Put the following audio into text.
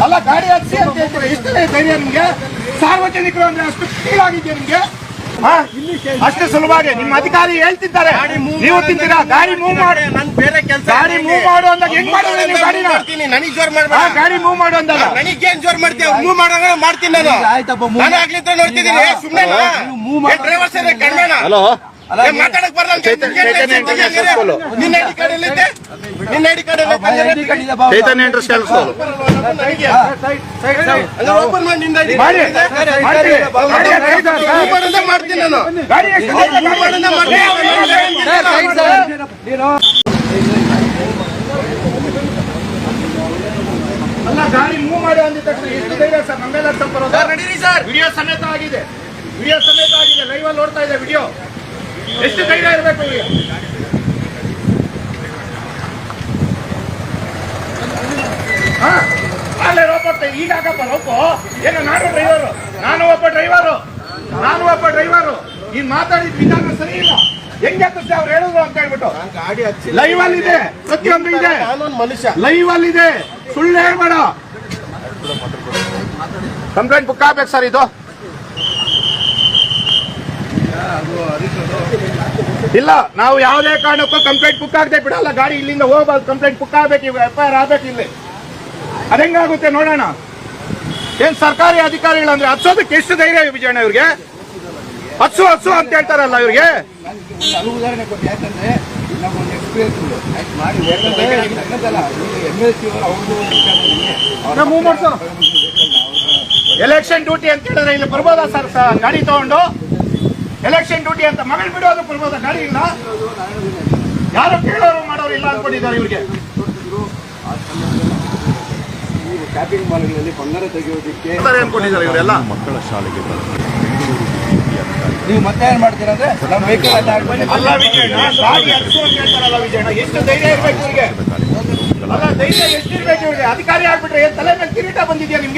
ಅಲ್ಲ ಗಾಡಿ ಹಚ್ಚಿ ಅಂತ ಹೇಳ್ತೀರಾ, ಇಷ್ಟೇ ಧೈರ್ಯ ನಿಮ್ಗೆ? ಸಾರ್ವಜನಿಕರು ಅಂದ್ರೆ ಅಷ್ಟು ಕೀಳಾಗಿದ್ಯಾ ನಿಮ್ಗೆ? ಅಷ್ಟು ಸುಲಭವಾಗಿ ನಿಮ್ಮ ಅಧಿಕಾರಿ ಹೇಳ್ತಿದ್ದಾರೆ, ನೀವು ತಿಂತೀರಾ? ಗಾಡಿ ಮೂವ್ ಮಾಡಿ, ಬೇರೆ ಕೆಲಸ ಗಾಡಿ ಮೂವ್ ಮಾಡು ಅಂದಾಗ ಹೆಂಗ್ ಮಾಡೋದು ನೀವು ಗಾಡಿನ? ನನಗೆ ಜೋರ್ ಮಾಡ್ಬೇಡ, ಗಾಡಿ ಮೂವ್ ಮಾಡು ಅಂದಾಗ ನನಗೇನ್ ಜೋರ್ ಮಾಡ್ತೀವಿ? ಮೂವ್ ಮಾಡಾಗ ಮಾಡ್ತೀನಿ ನಾನು. ನಾನು ಆಗ್ಲಿಂದ ನೋಡ್ತಿದ್ದೀನಿ. ಸುಮ್ಮನೆ ಡ್ರೈವರ್ ಸರ್ ಕಣ್ಣ ಮಾತಾಡಕ್ ಬರಲ್ಲ. ನಿನ್ನ ಐಡಿ ಕಾರ್ಡ್ ಎಲ್ಲಿದೆ? ನಿನ್ನ ಐಡಿ ಕಾರ್ಡ್ ಚೈತನ್ಯ ಇಂಡಸ್ಟ್ರಿಯಲ್ ಸ್ಕೂಲ್ ಓಪನ್ ಮಾಡಿ. ನಿನ್ನ ಐಡಿ ಮಾಡಿ ಮಾಡ್ತೀನಿ ನಾನು. ಗಾಡಿ ಅಲ್ಲ ಗಾಡಿ ಮೂವ್ ಮಾಡಿ ಅಂದಿದ ತಕ್ಷಣ ಎಷ್ಟು ಧೈರ್ಯ ಸರ್ ನಮ್ಮೆಲ್ಲ ಸಂಪರ್ಕ? ನಡೀರಿ ಸರ್. ವಿಡಿಯೋ ಸಮೇತ ಆಗಿದೆ, ವಿಡಿಯೋ ಸಮೇತ ಆಗಿದೆ, ಲೈವ್ ಅಲ್ಲಿ ನೋಡ್ತಾ ಇದೆ ವಿಡಿಯೋ. ಎಷ್ಟು ಧೈರ್ಯ ಇರಬೇಕು ಈಗ? ಅಲ್ಲೇ ರೋಪ ಈಗ ಹಾಕಪ್ಪ ರೋಪು. ಏನೋ ನಾನು ಒಬ್ಬ ಡ್ರೈವರು ನೀನ್ ಮಾತಾಡಿದ ವಿಧಾನ ಸರಿ ಇಲ್ಲ. ಹೆಂಗೆ ಹತ್ತಿಸ್ತೆ ಅವ್ರು ಹೇಳಿದ್ರು ಅಂತ ಹೇಳ್ಬಿಟ್ಟು ಗಾಡಿ ಹಚ್ಚಿ ಲೈವ್ ಅಲ್ಲಿ ಇದೆ, ಪ್ರತಿಯೊಂದು ಇದೆ, ನಾನೊಂದು ಮನುಷ್ಯ. ಲೈವ್ ಅಲ್ಲಿ ಇದೆ, ಸುಳ್ಳು ಹೇಳ್ಬೇಡ. ಕಂಪ್ಲೇಂಟ್ ಬುಕ್ ಆಗ್ಬೇಕು ಸರ್ ಇದು. ಇಲ್ಲ ನಾವು ಯಾವುದೇ ಕಾರಣಕ್ಕೂ ಕಂಪ್ಲೇಂಟ್ ಬುಕ್ ಆಗದೆ ಬಿಡಲ್ಲ. ಗಾಡಿ ಇಲ್ಲಿಂದ ಹೋಗ್ಬಾರ್ದು, ಕಂಪ್ಲೇಂಟ್ ಬುಕ್ ಆಗ್ಬೇಕು, FIR ಆಗ್ಬೇಕು ಇಲ್ಲಿ. ಅದೆಂಗಾಗುತ್ತೆ ನೋಡೋಣ. ಏನ್ ಸರ್ಕಾರಿ ಅಧಿಕಾರಿಗಳಂದ್ರೆ ಹಚ್ಚೋದಕ್ಕೆ ಎಷ್ಟು ಧೈರ್ಯ ವಿಜಯಣ್ಣ ಇವ್ರಿಗೆ? ಹಚ್ಚು ಅಂತ ಹೇಳ್ತಾರಲ್ಲ ಇವ್ರಿಗೆ. ಉದಾಹರಣೆ ಕೊಟ್ಟು, ಯಾಕಂದ್ರೆ ನಮ್ಮೊಂದು ಎಕ್ಸ್ಪೀರಿಯನ್ಸ್ ಮಾಡಿ ಎಲೆಕ್ಷನ್ ಡ್ಯೂಟಿ ಅಂತ ಹೇಳಿದ್ರೆ ಇಲ್ಲಿ ಬರ್ಬೋದಾ ಸರ್? ಗಾಡಿ ತಗೊಂಡು ಎಲೆಕ್ಷನ್ ಡ್ಯೂಟಿ ಅಂತ ಮಗಳು ಬಿಡೋದು ಬರ್ಬೋದಾ? ಗಾಡಿ ಇಲ್ಲ, ಯಾರು ಕೇಳೋರು ಮಾಡೋರು ಇಲ್ಲ ಅನ್ಕೊಂಡಿದ್ದಾರೆ ಇವ್ರಿಗೆ. ಶಾಪಿಂಗ್ ಮಾಲ್ಗಳಲ್ಲಿ ಬಂಗಾರ ತೆಗೆಯೋದಕ್ಕೆ ಅನ್ಕೊಂಡಿದ್ದಾರೆ ಇವರೆಲ್ಲ. ಮಕ್ಕಳ ಶಾಲೆಗೆ ನೀವು ಮತ್ತೆ ಏನ್ ಮಾಡ್ತೀರಾ ಅಂದ್ರೆ ನಮ್ಮ ವೆಹಿಕಲ್ ಅಲ್ಲ ವಿಜಯಣ್ಣ, ಗಾಡಿ ಹಚ್ಚು ಅಂತ ಹೇಳ್ತಾರಲ್ಲ ವಿಜಯಣ್ಣ, ಎಷ್ಟು ಧೈರ್ಯ ಇರ್ಬೇಕು ಇವ್ರಿಗೆ? ಅಲ್ಲ ಧೈರ್ಯ ಎಷ್ಟಿರ್ಬೇಕು ಇವ್ರಿಗೆ? ಅಧಿಕಾರಿ ಆಗ್ಬಿಟ್ರೆ ಏನ್ ತಲೆ ಮೇಲೆ ಕಿರೀಟ ಬಂದಿದ್ಯಾ ನಿಮ್ಗೆ?